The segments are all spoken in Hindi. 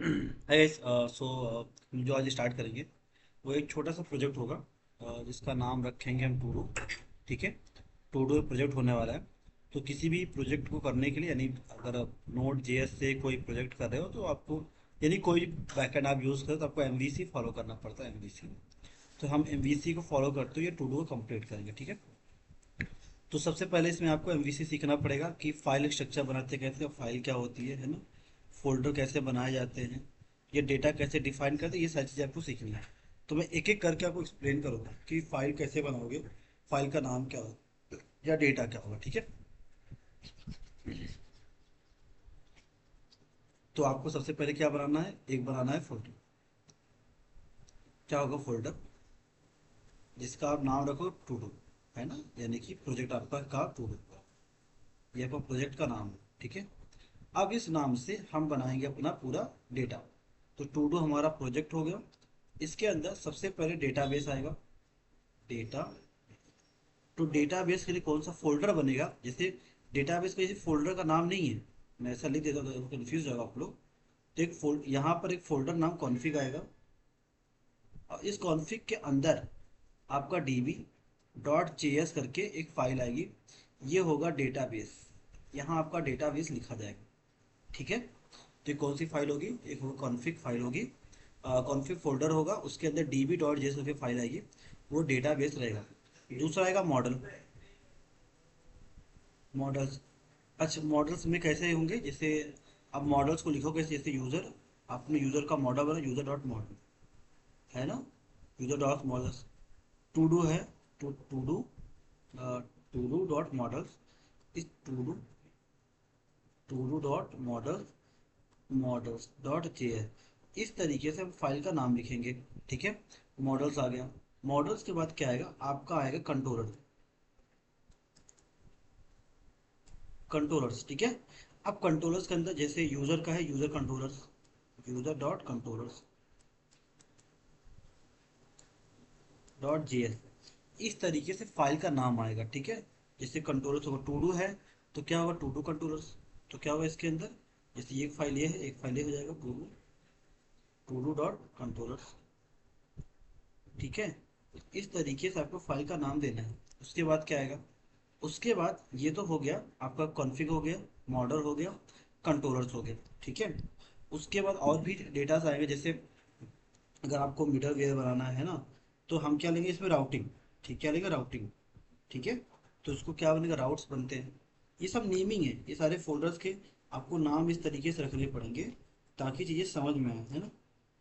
है गाइस। सो हम जो आज स्टार्ट करेंगे वो एक छोटा सा प्रोजेक्ट होगा, जिसका नाम रखेंगे हम टूडू। ठीक है, टूडू प्रोजेक्ट होने वाला है। तो किसी भी प्रोजेक्ट को करने के लिए, यानी अगर आप नोड जेएस से कोई प्रोजेक्ट कर रहे हो तो आपको, यानी कोई बैकएंड आप यूज़ करो तो आपको एमवीसी फॉलो करना पड़ता है, एमवीसी। तो हम एमवीसी को फॉलो करते हुए ये टूडू को कंप्लीट करेंगे। ठीक है, तो सबसे पहले इसमें आपको एमवीसी सीखना पड़ेगा कि फाइल स्ट्रक्चर बनाते कैसे, और फाइल क्या होती है ना, फोल्डर कैसे बनाए जाते हैं, ये डेटा कैसे डिफाइन करते हैं, ये सारी चीज़ें आपको सीखनी है। तो मैं एक एक करके आपको एक्सप्लेन करूँगा कि फाइल कैसे बनाओगे, फाइल का नाम क्या होगा या डेटा क्या होगा। ठीक है, तो आपको सबसे पहले क्या बनाना है, एक बनाना है फोल्डर। क्या होगा फोल्डर, जिसका आप नाम रखो टूडू, है ना, यानी कि प्रोजेक्ट आपका का टूडू, ये आपका प्रोजेक्ट का नाम है। ठीक है, अब इस नाम से हम बनाएंगे अपना पूरा डेटा। तो टू डू हमारा प्रोजेक्ट हो गया। इसके अंदर सबसे पहले डेटाबेस आएगा, डेटा। तो डेटाबेस के लिए कौन सा फोल्डर बनेगा, जैसे डेटाबेस का जैसे फोल्डर का नाम नहीं है, मैं ऐसा लिख देता हूँ तो कंफ्यूज होगा आप लोग। तो एक फोल्ड, यहाँ पर एक फोल्डर नाम कॉन्फ़िग आएगा, और इस कॉन्फ़िग के अंदर आपका db डॉट जेएस करके एक फाइल आएगी, ये होगा डेटाबेस। यहाँ आपका डेटाबेस लिखा जाएगा। ठीक है, तो ये कौन सी फाइल होगी, एक कॉन्फ़िग फाइल होगी, कॉन्फ़िग फोल्डर होगा, उसके अंदर db डॉट जेएस करके फाइल आएगी, वो डेटाबेस रहेगा। दूसरा आएगा मॉडल, मॉडल्स। अच्छा, मॉडल्स में कैसे होंगे, जैसे आप मॉडल्स को लिखो कैसे, जैसे यूज़र, आपने यूज़र का मॉडल बना, यूज़र डॉट मॉडल, है ना, user dot models. To do है, to do, to do dot models, इस to do dot model, models dot J, इस तरीके से हम फाइल का नाम लिखेंगे। ठीक है, मॉडल्स आ गया। मॉडल्स के बाद क्या आएगा, आपका आएगा कंट्रोलर, कंट्रोलर्स। ठीक है, अब कंट्रोलर्स के अंदर जैसे यूजर का है, user controllers, user dot controllers dot J, इस तरीके से फाइल का नाम आएगा। ठीक है, जैसे कंट्रोलर्स होगा, टू डू है तो क्या होगा, टू डू कंट्रोलर्स। तो क्या होगा इसके अंदर, जैसे एक फाइल ये है, एक फाइल ये हो जाएगा, टू डू डॉट कंट्रोलर्स। ठीक है, इस तरीके से आपको फाइल का नाम देना है। उसके बाद क्या आएगा, उसके बाद ये तो हो गया आपका कॉन्फ़िग हो गया, मॉडल हो गया, कंट्रोलर्स हो गए। ठीक है, उसके बाद और भी डेटास आएंगे, जैसे अगर आपको मिडल वेयर बनाना है ना, तो हम क्या लेंगे इसमें, राउटिंग। ठीक, क्या लेंगे, राउटिंग। ठीक है, तो उसको क्या बनेगा, राउट्स बनते हैं। ये सब नेमिंग है, ये सारे फोल्डर्स के आपको नाम इस तरीके से रखने पड़ेंगे ताकि चीज़ें समझ में आए, है ना,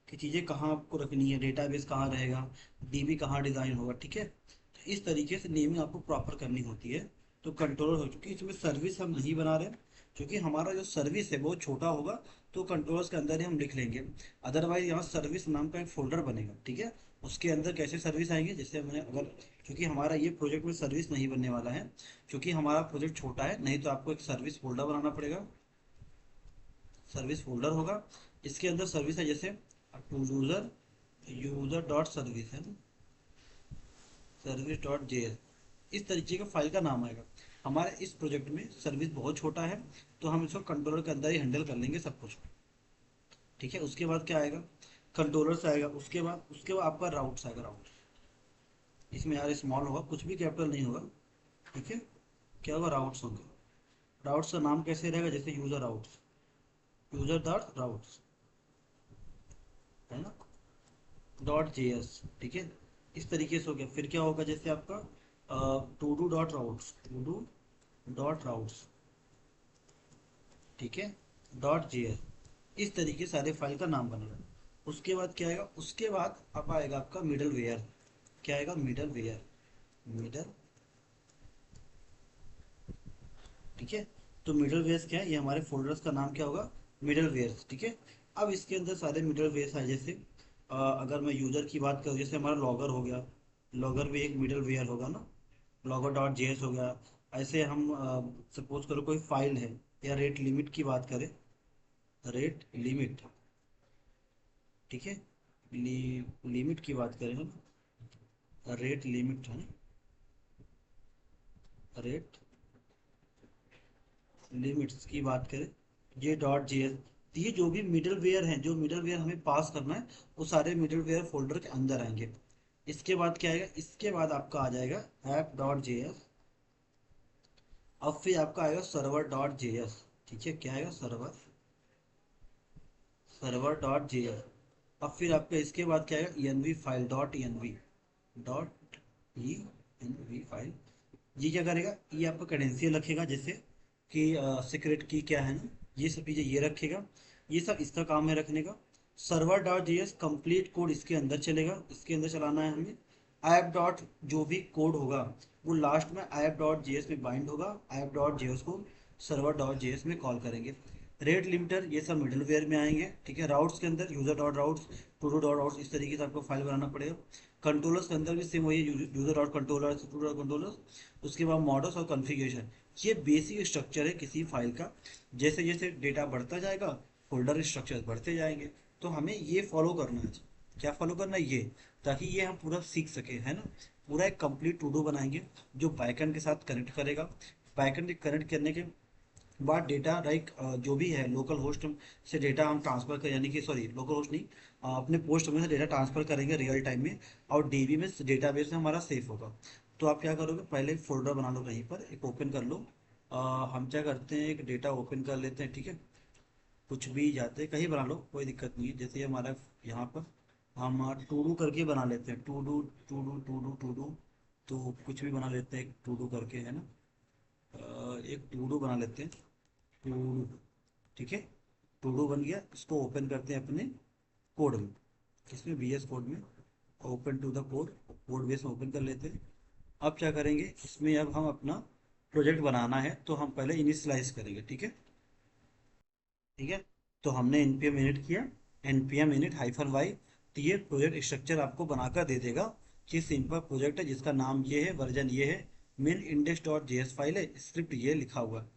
कि चीज़ें कहाँ आपको रखनी है, डेटाबेस कहाँ रहेगा, डीबी कहाँ डिज़ाइन होगा। ठीक है, तो इस तरीके से नेमिंग आपको प्रॉपर करनी होती है। तो कंट्रोलर हो चुकी है, इसमें सर्विस हम नहीं बना रहे हैं, क्योंकि हमारा जो सर्विस है वो छोटा होगा, तो कंट्रोलर्स के अंदर ही हम लिख लेंगे। अदरवाइज यहाँ सर्विस नाम का एक फोल्डर बनेगा। ठीक है, उसके अंदर कैसे सर्विस आएंगे, जैसे मैंने अगर, क्योंकि हमारा ये प्रोजेक्ट में सर्विस नहीं बनने वाला है, क्योंकि हमारा प्रोजेक्ट छोटा है, नहीं तो आपको एक सर्विस फोल्डर बनाना पड़ेगा। सर्विस फोल्डर होगा, इसके अंदर सर्विस है, जैसे to user, user dot service है ना, सर्विस डॉट जेएस, इस तरीके का फाइल का नाम आएगा। हमारे इस प्रोजेक्ट में सर्विस बहुत छोटा है, तो हम इसको कंट्रोलर के अंदर ही हैंडल कर लेंगे सब कुछ। ठीक है, उसके बाद क्या आएगा, कंट्रोलर से आएगा, उसके बाद आपका राउट्स आएगा, राउट। इसमें यार स्मॉल होगा, कुछ भी कैपिटल नहीं होगा। ठीक है, क्या होगा, राउट्स होंगे। राउट्स का नाम कैसे रहेगा, जैसे user routes, user dot routes, है ना, डॉट जेएस। ठीक है, इस तरीके से हो गया। फिर क्या होगा, जैसे आपका to do dot routes, to do dot routes, ठीक है, डॉट जेएस, इस तरीके से सारे फाइल का नाम बनेगा। उसके बाद क्या आएगा, उसके बाद अब आएगा आपका मिडल वेयर। क्या आएगा, मिडल वेयर, मिडल। ठीक है, तो मिडल वेयर्स क्या है, ये हमारे फोल्डर्स का नाम क्या होगा, मिडल वेयर्स। ठीक है, अब इसके अंदर सारे मिडल वेयर्स है, जैसे अगर मैं यूजर की बात करूँ, जैसे हमारा लॉगर हो गया, लॉगर भी एक मिडल वेयर होगा ना, लॉगर डॉट जेएस हो गया। ऐसे हम सपोज करो कोई फाइल है, या रेट लिमिट की बात करें, रेट लिमिट। ठीक है, लिमिट की बात करें हम, रेट लिमिट है, रेट लिमिट्स की बात करें, ये डॉट जेएस, तो ये जो भी मिडल वेयर है, जो मिडल वेयर हमें पास करना है, वो सारे मिडल वेयर फोल्डर के अंदर आएंगे। इसके बाद क्या आएगा, इसके बाद आपका आ जाएगा ऐप डॉट जे एस। अब फिर आपका आएगा सर्वर डॉट जे एस। ठीक है, क्या आएगा, server, server dot J S. अब फिर आपका इसके बाद क्या आएगा, env file dot env, dot env file. ये क्या करेगा, ये आपका क्रेडेंशियल रखेगा, जैसे कि सीक्रेट की क्या है ना, ये सब चीज़ें ये रखेगा। ये सब इसका काम है रखने का। Server dot JS complete code इसके अंदर चलेगा, इसके अंदर चलाना है हमें। ऐप डॉट जो भी कोड होगा वो लास्ट में ऐप डॉट जेएस में बाइंड होगा, ऐप डॉट जेएस को सर्वर डॉट जेएस में कॉल करेंगे। रेट लिमिटर ये सब मिडलवेयर में आएंगे। ठीक है, राउट्स के अंदर user dot routes, to dot routes, इस तरीके से आपको फाइल बनाना पड़ेगा। कंट्रोलर्स के अंदर भी सेम वही, user dot controller, to dot controllers. उसके बाद मॉडल्स और कॉन्फ़िगरेशन। ये बेसिक स्ट्रक्चर है किसी फाइल का। जैसे जैसे डेटा बढ़ता जाएगा, फोल्डर स्ट्रक्चर बढ़ते जाएंगे। तो हमें ये फॉलो करना है। क्या फॉलो करना है, ये, ताकि ये हम पूरा सीख सके, है ना। पूरा एक कंप्लीट टू डू बनाएंगे जो बैकएंड के साथ कनेक्ट करेगा। बैकएंड कनेक्ट करने के बाद डेटा लाइक जो भी है लोकल होस्ट से डेटा हम ट्रांसफर कर, यानी कि सॉरी लोकल होस्ट नहीं, अपने पोस्ट में से डेटा ट्रांसफर करेंगे रियल टाइम में, और डीबी में डेटाबेस में हमारा सेफ होगा। तो आप क्या करोगे, पहले एक फोल्डर बना लो, कहीं पर एक ओपन कर लो। हम क्या करते हैं, एक डेटा ओपन कर लेते हैं, ठीक है। कुछ भी जाते हैं, कहीं बना लो, कोई दिक्कत नहीं है। जैसे हमारा यहाँ पर हम टू डू करके बना लेते हैं, to do to do to do to do. तो कुछ भी बना लेते हैं, एक टू डू करके, है ना। एक टू डू बना लेते हैं, टू डू। ठीक है, टू डू बन गया। इसको ओपन करते हैं अपने कोड में, किसमें, VS कोड में। Open to the code, code base में ओपन कर लेते हैं। अब क्या करेंगे, इसमें अब हम अपना प्रोजेक्ट बनाना है, तो हम पहले इनिशियलाइज करेंगे, ठीक है। ठीक है, तो हमने npm init किया, npm init -y। तो ये प्रोजेक्ट स्ट्रक्चर आपको बनाकर दे देगा कि सिंपल प्रोजेक्ट है जिसका नाम ये है, वर्जन ये है, main index dot JS file है, स्क्रिप्ट ये लिखा हुआ है।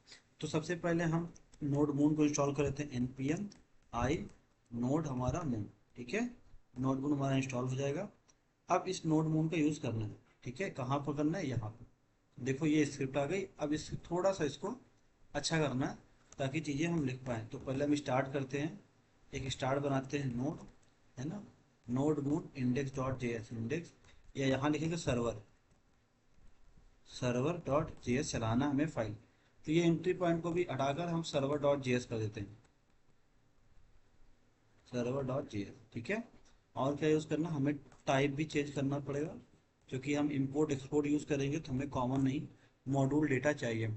तो सबसे पहले हम नोड मून को इंस्टॉल कर लेते हैं, npm i नोड हमारा मून। ठीक है, नोड मून हमारा इंस्टॉल हो जाएगा। अब इस नोड मून का यूज़ करना है, ठीक है। कहाँ पर करना है, यहाँ पर। देखो ये स्क्रिप्ट आ गई। अब इस थोड़ा सा इसको अच्छा करना है, ताकि चीज़ें हम लिख पाएँ। तो पहले हम स्टार्ट करते हैं, एक स्टार्ट बनाते हैं नोड, है ना। Node moon index dot J S, index, या यहाँ लिखेंगे server, server dot J S चलाना हमें फाइल। तो ये एंट्री पॉइंट को भी हटाकर हम सर्वर डॉट जे एस कर देते हैं, सर्वर डॉट जे एस। ठीक है, और क्या यूज़ करना, हमें टाइप भी चेंज करना पड़ेगा, क्योंकि हम इंपोर्ट एक्सपोर्ट यूज़ करेंगे तो हमें कॉमन नहीं, मॉड्यूल डेटा चाहिए।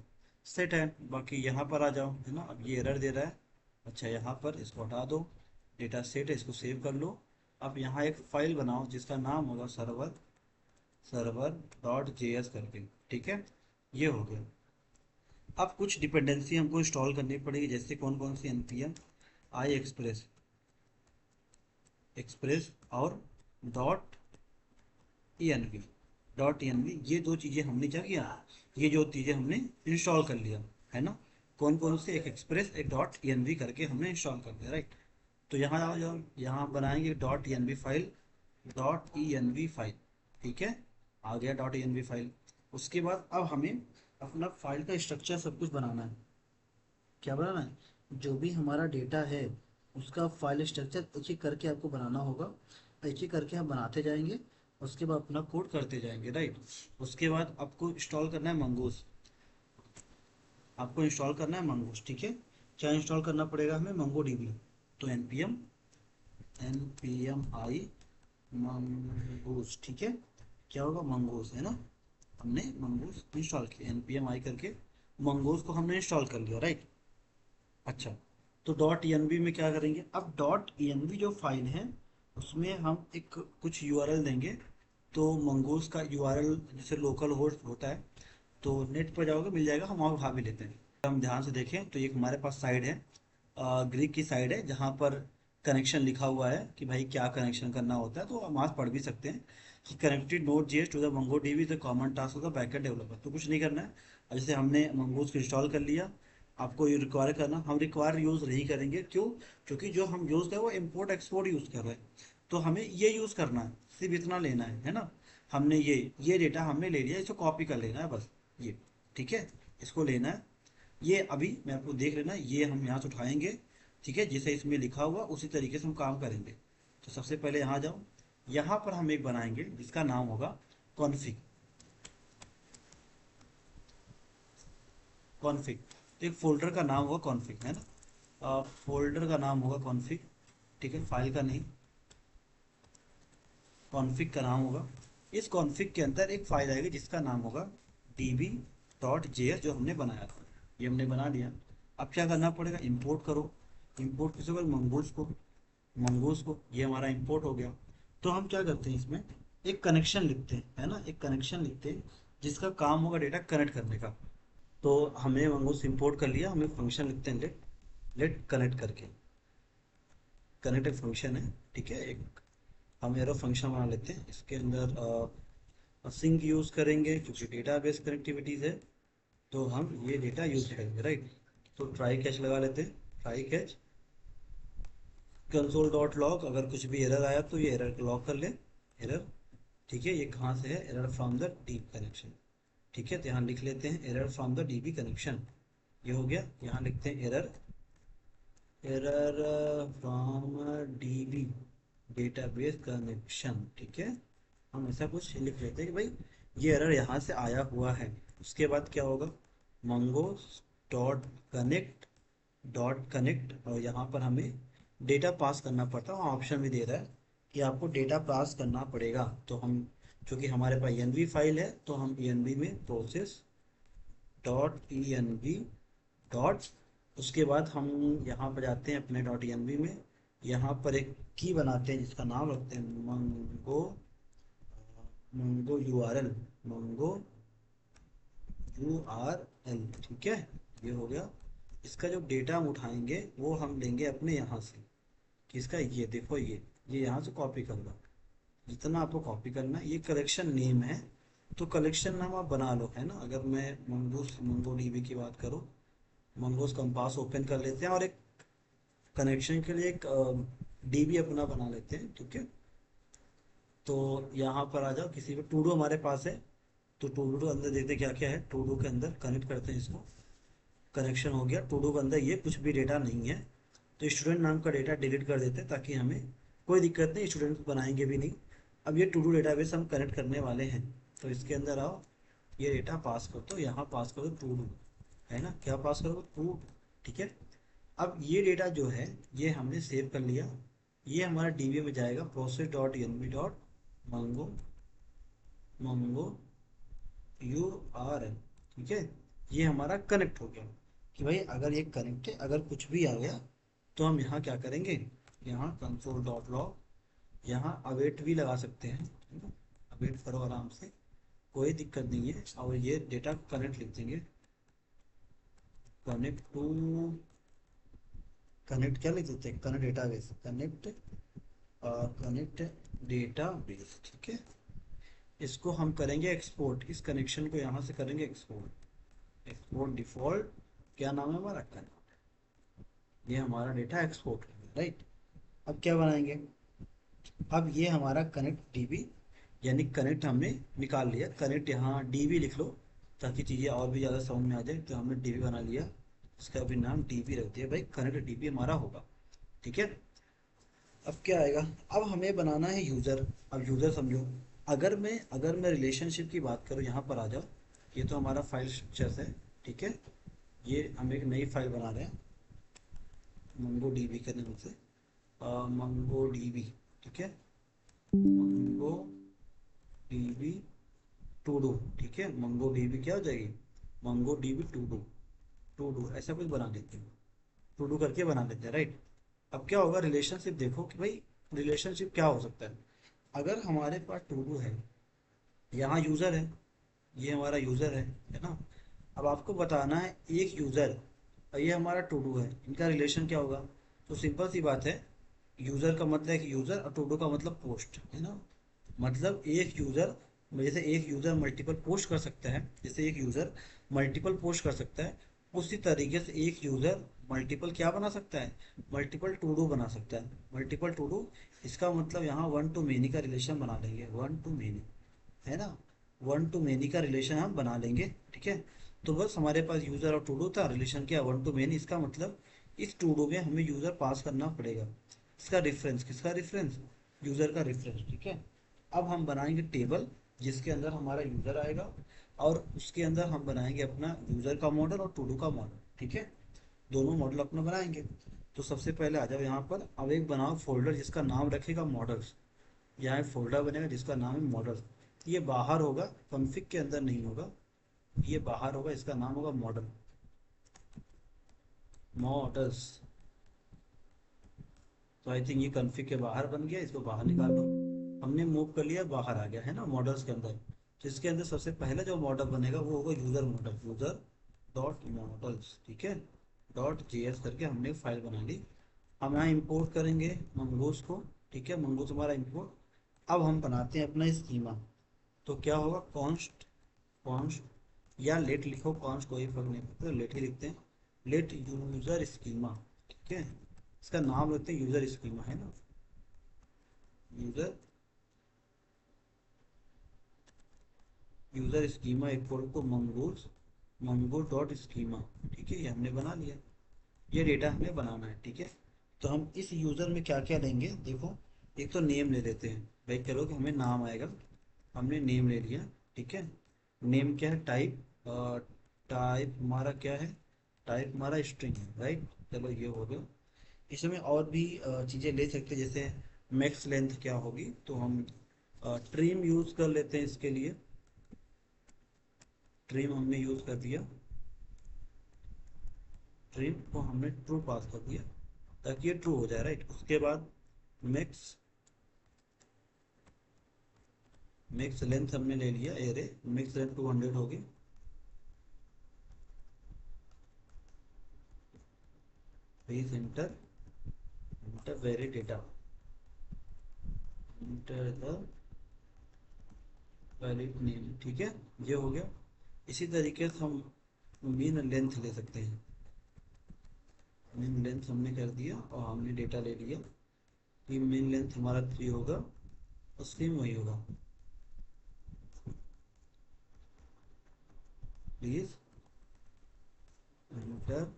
सेट है, बाकी यहाँ पर आ जाओ, है ना। अब ये एरर दे रहा है, अच्छा यहाँ पर इसको हटा दो, डेटा सेट है, इसको सेव कर लो। अब यहाँ एक फाइल बनाओ जिसका नाम होगा server, server dot J S करके। ठीक है, ये हो गया। अब कुछ डिपेंडेंसी हमको इंस्टॉल करनी पड़ेगी, जैसे कौन कौन सी, npm आई एक्सप्रेस, एक्सप्रेस और डॉट env, डॉट env। ये दो चीज़ें हमने क्या किया, ये जो चीज़ें हमने इंस्टॉल कर लिया, है ना। कौन कौन से, एक एक्सप्रेस, एक डॉट env करके हमने इंस्टॉल कर दिया, राइट। तो यहाँ आ जाओ, यहाँ बनाएंगे dot env file, dot env file. ठीक है, आ गया डॉट env फाइल। उसके बाद अब हमें अपना फाइल का स्ट्रक्चर सब कुछ बनाना है। क्या बनाना है, जो भी हमारा डेटा है उसका फाइल स्ट्रक्चर एक एक करके आपको बनाना होगा। एक एक करके हम बनाते जाएंगे, उसके बाद अपना कोड करते जाएंगे, राइट। उसके बाद आपको इंस्टॉल करना है मंगूस, आपको इंस्टॉल करना है मंगूस। ठीक है, क्या इंस्टॉल करना पड़ेगा हमें, मंगो डीबी। तो npm आई मंगूस। ठीक है, क्या होगा, मंगूस, है ना। हमने मंगूस इंस्टॉल किया, npm आई करके मंगूस को हमने इंस्टॉल कर लिया, राइट। अच्छा, तो डॉट env में क्या करेंगे, अब डॉट env जो फाइल है उसमें हम एक कुछ यूआरएल देंगे। तो मंगूस का यूआरएल जैसे लोकल होस्ट होता है, तो नेट पर जाओगे मिल जाएगा, हम वहाँ उठा भी लेते हैं। हम ध्यान से देखें तो एक हमारे पास साइड है, ग्रीक की साइड है, जहाँ पर कनेक्शन लिखा हुआ है कि भाई क्या कनेक्शन करना होता है। तो हम वहाँ पढ़ भी सकते हैं कि connected node JS to the mongo DB is the common task of the backend developer. तो कुछ नहीं करना है। अब जैसे हमने मंगोज को इंस्टॉल कर लिया, आपको ये रिक्वायर करना, हम रिक्वायर यूज़ नहीं करेंगे, क्यों, क्योंकि जो हम यूज़ कर रहे हैं वो इम्पोर्ट एक्सपोर्ट यूज़ कर रहे हैं। तो हमें ये यूज़ करना है, सिर्फ इतना लेना है ना। हमने ये डेटा हमने ले लिया, इसको कॉपी कर लेना है बस, ये। ठीक है, इसको लेना है। ये अभी मैं आपको देख लेना, ये हम यहाँ से उठाएंगे, ठीक है, जैसे इसमें लिखा हुआ उसी तरीके से हम काम करेंगे। तो सबसे पहले यहाँ जाओ, यहाँ पर हम एक बनाएंगे जिसका नाम होगा कॉन्फ़िग। कॉन्फ़िग, तो एक फोल्डर का नाम होगा कॉन्फ़िग, है ना। फोल्डर का नाम होगा कॉन्फ़िग, ठीक है, फाइल का नहीं, कॉन्फ़िग का नाम होगा। इस कॉन्फ़िग के अंदर एक फाइल आएगी जिसका नाम होगा db.js, जो हमने बनाया था। ये हमने बना लिया। अब क्या करना पड़ेगा, इंपोर्ट करो। इंपोर्ट किसे बोल, मंगोज को। मंगोज को, ये हमारा इंपोर्ट हो गया। तो हम क्या करते हैं, इसमें एक कनेक्शन लिखते हैं, है ना, एक कनेक्शन लिखते हैं जिसका काम होगा डेटा कनेक्ट करने का। तो हमने मंगोज इंपोर्ट कर लिया, हमें फंक्शन लिखते हैं लेट, लेट कनेक्ट करके। कनेक्ट एक फंक्शन है, ठीक है, एक हम एरो फंक्शन बना लेते हैं। इसके अंदर सिंक यूज़ करेंगे क्योंकि डेटाबेस कनेक्टिविटीज़ है, तो हम ये डेटा यूज़ करेंगे, राइट। तो ट्राई कैच लगा लेते हैं, try catch console dot log, अगर कुछ भी एरर आया तो ये एरर लॉग कर ले, एरर, ठीक है। ये कहाँ से है, error from the deep connection, ठीक है। तो यहाँ लिख लेते हैं error from the dB connection, ये हो गया। यहाँ लिखते हैं error, error from dB database connection, ठीक है। हम ऐसा कुछ लिख लेते हैं कि भाई ये एरर यहाँ से आया हुआ है। उसके बाद क्या होगा, मंगो डॉट कनेक्ट, डॉट कनेक्ट, और यहाँ पर हमें डेटा पास करना पड़ता है। ऑप्शन भी दे रहा है कि आपको डेटा पास करना पड़ेगा। तो हम, क्योंकि हमारे पास env फाइल है, तो हम env में प्रोसेस डॉट env डॉट, उसके बाद हम यहाँ पर जाते हैं अपने डॉट env में, यहाँ पर एक की बनाते हैं जिसका नाम रखते हैं मंगो, मंगो url, मंगो url, ठीक है। ये हो गया। इसका जो डेटा हम उठाएंगे वो हम लेंगे अपने यहाँ से, किसका, ये देखो, ये यहाँ से कॉपी करूँगा, जितना आपको कॉपी करना है। ये कलेक्शन नेम है, तो कलेक्शन नाम आप बना लो, है ना। अगर मैं मंगोस, मंगो डीबी की बात करूँ, मंगोस कंपास ओपन कर लेते हैं और एक कनेक्शन के लिए एक डीबी अपना बना लेते हैं, ठीक है। तो यहाँ पर आ जाओ, किसी पे टूडू हमारे पास है, तो टूडू के अंदर देखते क्या क्या है। टूडू के अंदर कनेक्ट करते हैं इसको, कनेक्शन हो गया। टूडू के अंदर ये कुछ भी डेटा नहीं है, तो स्टूडेंट नाम का डेटा डिलीट कर देते हैं ताकि हमें कोई दिक्कत नहीं, स्टूडेंट बनाएंगे भी नहीं। अब ये टूडू डेटाबेस हम कनेक्ट करने वाले हैं, तो इसके अंदर आओ, ये डेटा पास कर दो, यहाँ पास कर दो टूडू, है ना, क्या पास करोगे, टू, ठीक है। अब ये डेटा जो है ये हमने सेव कर लिया, ये हमारा डीबी में जाएगा, process dot N B dot mongo, mongo U R L, ठीक है। ये हमारा कनेक्ट हो गया कि भाई अगर ये कनेक्ट है, अगर कुछ भी आ गया तो हम यहाँ क्या करेंगे, यहाँ कंसोल डॉट लॉग, यहाँ अवेट भी लगा सकते हैं, है ना, अवेट करो आराम से, कोई दिक्कत नहीं है। और ये डेटा कनेक्ट लिख देंगे, कनेक्ट टू, कनेक्ट क्या लिख देते हैं, connect database, connect, connect database, ठीक है। इसको हम करेंगे एक्सपोर्ट, इस कनेक्शन को यहाँ से करेंगे एक्सपोर्ट, एक्सपोर्ट डिफॉल्ट, क्या नाम है हमारा, कनेक्ट, ये हमारा डेटा एक्सपोर्ट है, राइट। अब क्या बनाएंगे, अब ये हमारा कनेक्ट डीबी, यानी कनेक्ट हमने निकाल लिया। कनेक्ट यहाँ डीबी लिख लो ताकि चीज़ें और भी ज़्यादा समझ में आ जाए। तो हमने डीबी बना लिया, इसका भी नाम डीबी रख दिया, भाई कनेक्ट डीबी हमारा होगा, ठीक है। अब क्या आएगा, अब हमें बनाना है यूज़र। अब यूज़र समझो, अगर मैं रिलेशनशिप की बात करूँ, यहाँ पर आ जाओ, ये तो हमारा फाइल स्ट्रक्चर है, ठीक है। ये हम एक नई फाइल बना रहे हैं मंगो डीबी के नाम से, मंगो डीबी, ठीक है, मंगो डीबी टू डू, ठीक है। मंगो डीबी क्या हो जाएगी, mongo DB to do, to do ऐसा कुछ बना लेते हैं, टू डू करके बना लेते हैं, राइट। अब क्या होगा, रिलेशनशिप देखो कि भाई रिलेशनशिप क्या हो सकता है। अगर हमारे पास टू डू है, यहाँ यूज़र है, ये हमारा यूज़र है ना। अब आपको बताना है एक यूज़र और ये हमारा टू डू है, इनका रिलेशन क्या होगा। तो सिंपल सी बात है, यूज़र का मतलब है कि यूज़र, और टू डू का मतलब पोस्ट, है ना। मतलब एक यूज़र, जैसे एक यूज़र मल्टीपल पोस्ट कर सकता है, जैसे एक यूज़र मल्टीपल पोस्ट कर सकता है, उसी तरीके से एक यूज़र मल्टीपल क्या बना सकता है, मल्टीपल टू डू बना सकता है, मल्टीपल टू डू। इसका मतलब यहाँ वन टू मेनी का रिलेशन बना लेंगे, वन टू मेनी, है ना, वन टू मेनी का रिलेशन हम बना लेंगे, ठीक है। तो बस हमारे पास यूज़र और टू डू था, रिलेशन क्या, वन टू मेनी। इसका मतलब इस टू डू में हमें यूज़र पास करना पड़ेगा। इसका रेफरेंस, किसका रेफरेंस, यूज़र का रेफरेंस, ठीक है। अब हम बनाएंगे टेबल जिसके अंदर हमारा यूज़र आएगा, और उसके अंदर हम बनाएंगे अपना यूज़र का मॉडल और टू डू का मॉडल, ठीक है। दोनों मॉडल अपना बनाएंगे। तो सबसे पहले आ जाओ यहाँ पर, अब एक बनाओ फोल्डर जिसका नाम रखेगा मॉडल्स। यहाँ एक फोल्डर बनेगा जिसका नाम है मॉडल्स। ये बाहर होगा, कॉन्फ़िग के अंदर नहीं होगा, ये बाहर होगा, इसका नाम होगा मॉडल, मॉडल्स। तो आई थिंक ये कॉन्फ़िग के बाहर बन गया, इसको बाहर निकाल लो। हमने मूव कर लिया, बाहर आ गया है ना मॉडल्स के अंदर। तो इसके अंदर सबसे पहला जो मॉडल बनेगा वो होगा user model, user dot models, ठीक है। डॉट जेएस करके हमने फाइल बना ली। हम यहाँ इंपोर्ट करेंगे मंगोस को, ठीक है, मंगोस हमारा इंपोर्ट। अब हम बनाते हैं अपना स्कीमा। तो क्या होगा, कॉन्स्ट, कॉन्स्ट या लेट लिखो, कॉन्स्ट कोई फर्क नहीं पड़ता, लेट ही लिखते हैं। लेट यूजर स्कीमा, ठीक है। इसका नाम रखते हैं यूजर स्कीमा, है ना, user, user schema equal to mongoose, mongoose dot schema, ठीक है। ये हमने बना लिया, ये डेटा हमें बनाना है, ठीक है। तो हम इस यूजर में क्या क्या लेंगे, देखो। एक तो नेम ले लेते हैं भाई, करो कि हमें नाम आएगा, हमने नेम ले लिया, ठीक है। नेम क्या है, टाइप, टाइप हमारा क्या है, टाइप हमारा स्ट्रिंग है, राइट। चलो ये हो गया। इसमें और भी चीज़ें ले सकते हैं, जैसे मैक्स लेंथ क्या होगी, तो हम ट्रिम यूज़ कर लेते हैं इसके लिए। ट्रिम हमने यूज़ कर दिया, ट्रिम को हमने ट्रू पास कर दिया ताकि ये ट्रू हो जाए, राइट। उसके बाद मैक्स, मैक्स लेंथ हमने ले लिया एरे, मैक्स लेंथ 200 होगी। Please inter, inter very data, enter the valid name, ठीक है। ये हो गया। इसी तरीके से हम मीन लेंथ ले सकते हैं। मीन लेंथ हमने कर दिया और हमने डेटा ले लिया कि मीन लेंथ हमारा 3 होगा, उसकी वही होगा। Please inter,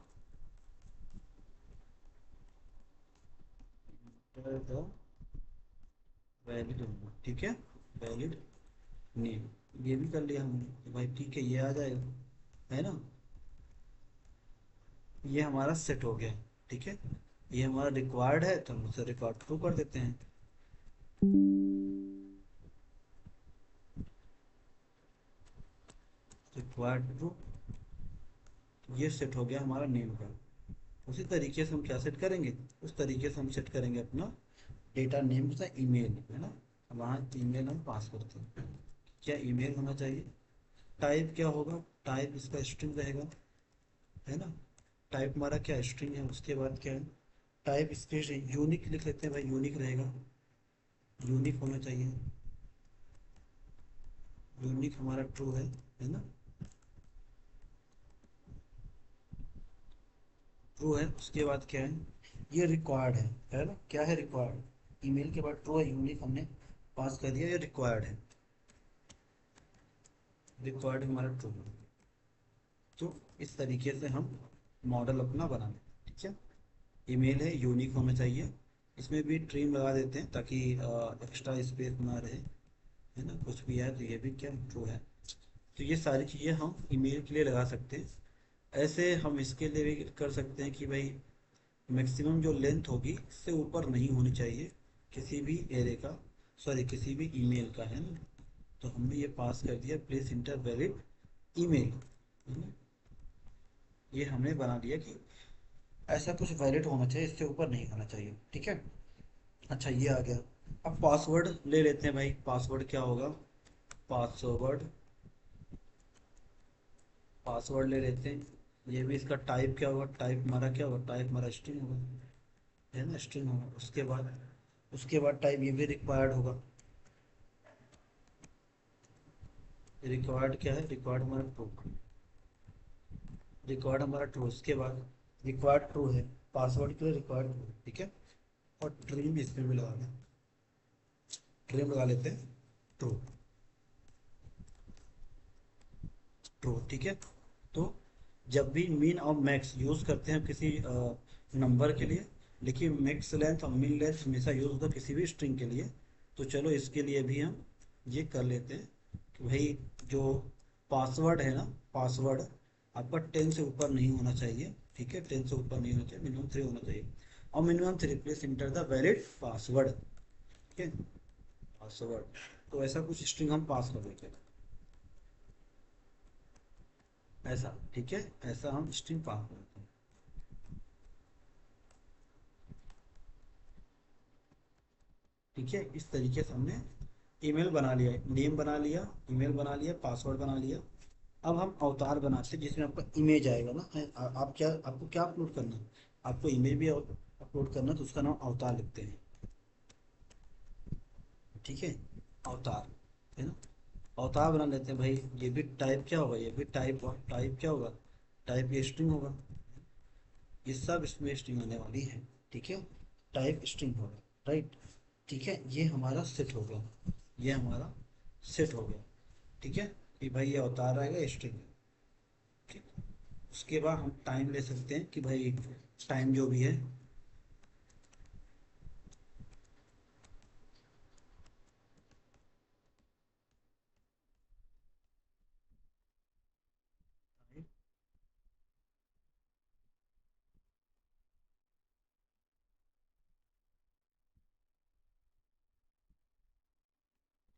enter the valid, ठीक है, वैलिड नेम। ये भी कर लिया हमने तो भाई, ठीक है, ये आ जाएगा, है ना। ये हमारा सेट हो गया, ठीक है। ये हमारा रिक्वायर्ड है तो हम उसे रिक्वायर्ड ट्रू कर देते हैं। रिक्वायर्ड ट्रू, ये सेट हो गया हमारा नेम का। उसी तरीके से हम क्या सेट करेंगे, उस तरीके से हम सेट करेंगे अपना डेटा नेम का ईमेल, है ना। वहाँ ईमेल हम पास करते हैं, क्या ईमेल होना चाहिए। टाइप क्या होगा, टाइप इसका स्ट्रिंग रहेगा, है ना। टाइप हमारा क्या स्ट्रिंग है। उसके बाद क्या है, टाइप स्पेस यूनिक लिख लेते हैं भाई, यूनिक रहेगा, यूनिक होना चाहिए। यूनिक हमारा ट्रू है ना, ट्रू है। उसके बाद क्या है, ये रिक्वायर्ड है ना, क्या है रिक्वायर्ड। ईमेल के बाद ट्रू है, यूनिक हमने पास कर दिया, ये रिक्वायर्ड है, रिक्वायर्ड हमारा ट्रू। तो इस तरीके से हम मॉडल अपना बनाते हैं, ठीक है। ईमेल है, यूनिक होना चाहिए। इसमें भी ट्रिम लगा देते हैं ताकि एक्स्ट्रा स्पेस ना रहे, है ना। कुछ भी है तो ये भी क्या ट्रू है। तो ये सारी चीज़ें हम ईमेल के लिए लगा सकते हैं। ऐसे हम इसके लिए भी कर सकते हैं कि भाई मैक्सिमम जो लेंथ होगी इससे ऊपर नहीं होनी चाहिए किसी भी एरे का, सॉरी किसी भी ईमेल का, है ना। तो हमने ये पास कर दिया, प्लेस इंटर वैलिड ईमेल, है ना। ये हमने बना दिया कि ऐसा कुछ वैलिड होना चाहिए, इससे ऊपर नहीं होना चाहिए, ठीक है। अच्छा, ये आ गया। अब पासवर्ड ले लेते हैं भाई, पासवर्ड क्या होगा, पासवर्ड, पासवर्ड ले लेते हैं। ये भी इसका टाइप क्या होगा, टाइप हमारा क्या होगा, टाइप हमारा स्ट्रिंग होगा, है ना, स्ट्रिंग होगा। उसके बाद टाइप ये भी रिक्वायर्ड होगा। रिक्वायर्ड क्या है, रिक्वायर्ड हमारा ट्रू, रिक्वायर्ड हमारा ट्रू। उसके बाद रिक्वायर्ड ट्रू है, पासवर्ड के लिए रिक्वायर्ड ट्रू, ठीक है। और ट्रिम इसमें भी लगा दें, ट्रिम लगा लेते हैं, ट्रू, ट्रू, ठीक है। तो जब भी मीन और मैक्स यूज़ करते हैं किसी नंबर के लिए, लेकिन मैक्स लेंथ और मिन लेंथ हमेशा यूज होता है किसी भी स्ट्रिंग के लिए। तो चलो इसके लिए भी हम ये कर लेते हैं कि भाई जो पासवर्ड है ना, पासवर्ड आपका 10 से ऊपर नहीं होना चाहिए, ठीक है, 10 से ऊपर नहीं होना चाहिए, मिनिमम 3 होना चाहिए। और minimum 3 please enter the valid password, ठीक है, पासवर्ड। तो ऐसा कुछ स्ट्रिंग हम पास कर देंगे, ऐसा, ठीक है, ऐसा हम स्ट्रिंग पास करते हैं। ठीक है, इस तरीके से हमने ईमेल बना लिया, नेम बना लिया, ईमेल बना लिया, पासवर्ड बना लिया। अब हम अवतार बनाते हैं जिसमें आपका इमेज आएगा ना, आप क्या, आपको क्या अपलोड करना है, आपको इमेज भी अपलोड करना है, तो उसका नाम अवतार लिखते हैं, ठीक है, अवतार, है ना। अवतार बना लेते हैं भाई, ये भी टाइप क्या होगा, ये भी टाइप, टाइप क्या होगा, टाइप ये स्ट्रिंग होगा, ये सब इसमें स्ट्रिंग आने वाली है, ठीक है, टाइप स्ट्रिंग होगा, राइट। ठीक है, ये हमारा सेट हो गया, ये हमारा सेट हो गया, ठीक है, कि भाई ये अवतार आएगा स्ट्रिंग है, ठीक। उसके बाद हम टाइम ले सकते हैं कि भाई टाइम जो भी है,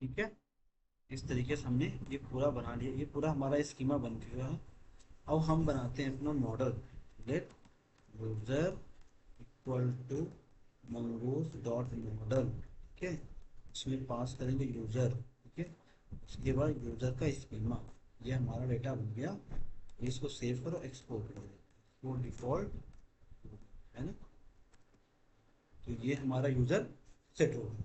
ठीक है, इस तरीके से हमने ये पूरा बना लिया, ये पूरा हमारा स्कीमा बन गया है। अब हम बनाते हैं अपना model, let user equal to mongoose dot model, ठीक है, इसमें पास करेंगे यूजर, ठीक है, उसके बाद यूजर का स्कीमा, ये हमारा डेटा बन गया। इसको सेव करो, एक्सपोर्ट करो, वो डिफॉल्ट है ना। तो ये हमारा यूजर सेट हो गया,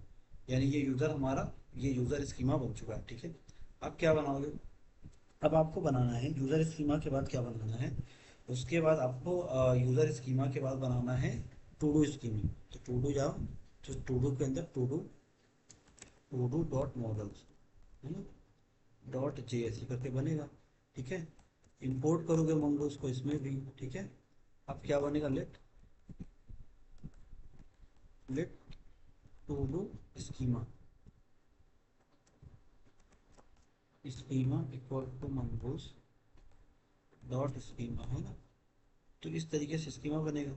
यानी ये यूजर हमारा, ये यूजर स्कीमा बन चुका है, ठीक है। अब क्या बनाओगे, अब आपको बनाना है यूजर स्कीमा के बाद क्या बनाना है, उसके बाद आपको यूजर स्कीमा के बाद बनाना है टू डू स्कीमा। तो टू डू जाओ, तो टू डू के अंदर टू डू डॉट मॉडल्स, है ना, डॉट जेएसई करके बनेगा, ठीक है। इंपोर्ट करोगे मंगोस को इसमें भी, ठीक है। अब क्या बनेगा, let to do schema, schema equal to mongoose dot schema, है ना। तो इस तरीके से स्कीमा बनेगा,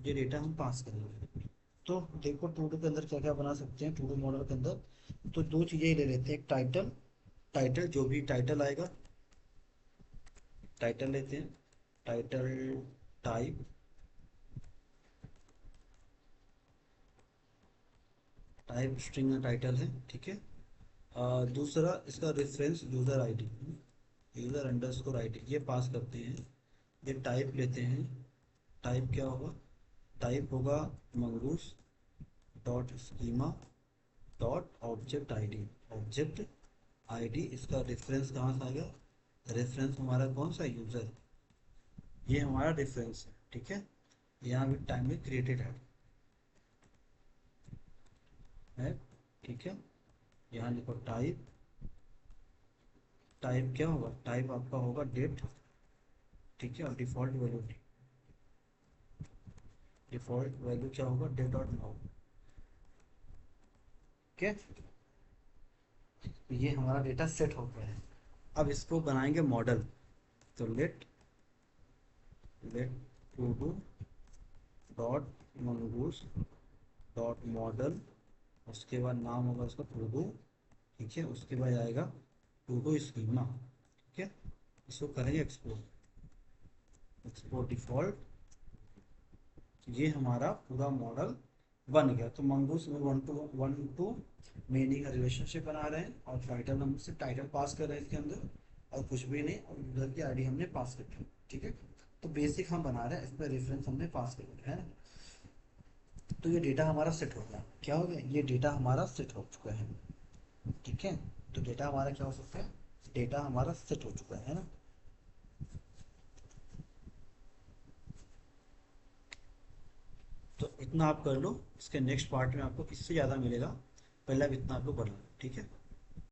ये डेटा हम पास करेंगे। तो देखो टू डू के अंदर क्या क्या बना सकते हैं, टू डू मॉडल के अंदर तो दो चीजें ही ले लेते हैं, एक टाइटल, टाइटल जो भी टाइटल आएगा, टाइटल लेते हैं, title type, type string title है, ठीक है। दूसरा इसका reference user ID, user underscore ID, ये पास करते हैं। ये टाइप लेते हैं, टाइप क्या होगा, टाइप होगा mongoose dot schema dot object ID, object ID, इसका रेफरेंस कहाँ से आएगा, रेफरेंस हमारा कौन सा यूजर, ये हमारा रेफरेंस है, ठीक है। यहाँ भी टाइम में क्रिएटेड है, ठीक है। यहाँ लिखो टाइप, टाइप क्या होगा, टाइप आपका होगा डेट, ठीक है, और डिफॉल्ट वैल्यू, डिफॉल्ट वैल्यू क्या होगा, डेट और नाउ, ठीक है। तो ये हमारा डेटा सेट हो गया है। अब इसको बनाएंगे मॉडल, तो let let to do dot mongoose dot model, उसके बाद नाम होगा उसका टू डू, ठीक है, उसके बाद आएगा टू डू स्कीमा, ठीक है। इसको करेंगे एक्सपोर्ट, एक्सपोर्ट डिफॉल्ट, ये हमारा पूरा मॉडल बन गया। तो मंगूस में वन टू मेनी का रिलेशनशिप बना रहे हैं, और टाइटल हम सिर्फ टाइटल पास कर रहे हैं इसके अंदर, और कुछ भी नहीं, और यूजर की आईडी हमने पास कर दी, ठीक है। तो बेसिक हम बना रहे हैं, इसमें रेफरेंस हमने पास कर दिया है ना। तो ये डेटा हमारा सेट हो गया, क्या हो गया, ये डेटा हमारा सेट हो चुका है, ठीक है। तो डेटा हमारा क्या हो सकता है, डेटा हमारा सेट हो चुका है ना। तो इतना आप कर लो, इसके नेक्स्ट पार्ट में आपको इससे ज़्यादा मिलेगा, पहले अब इतना आप लोग कर लो, ठीक है।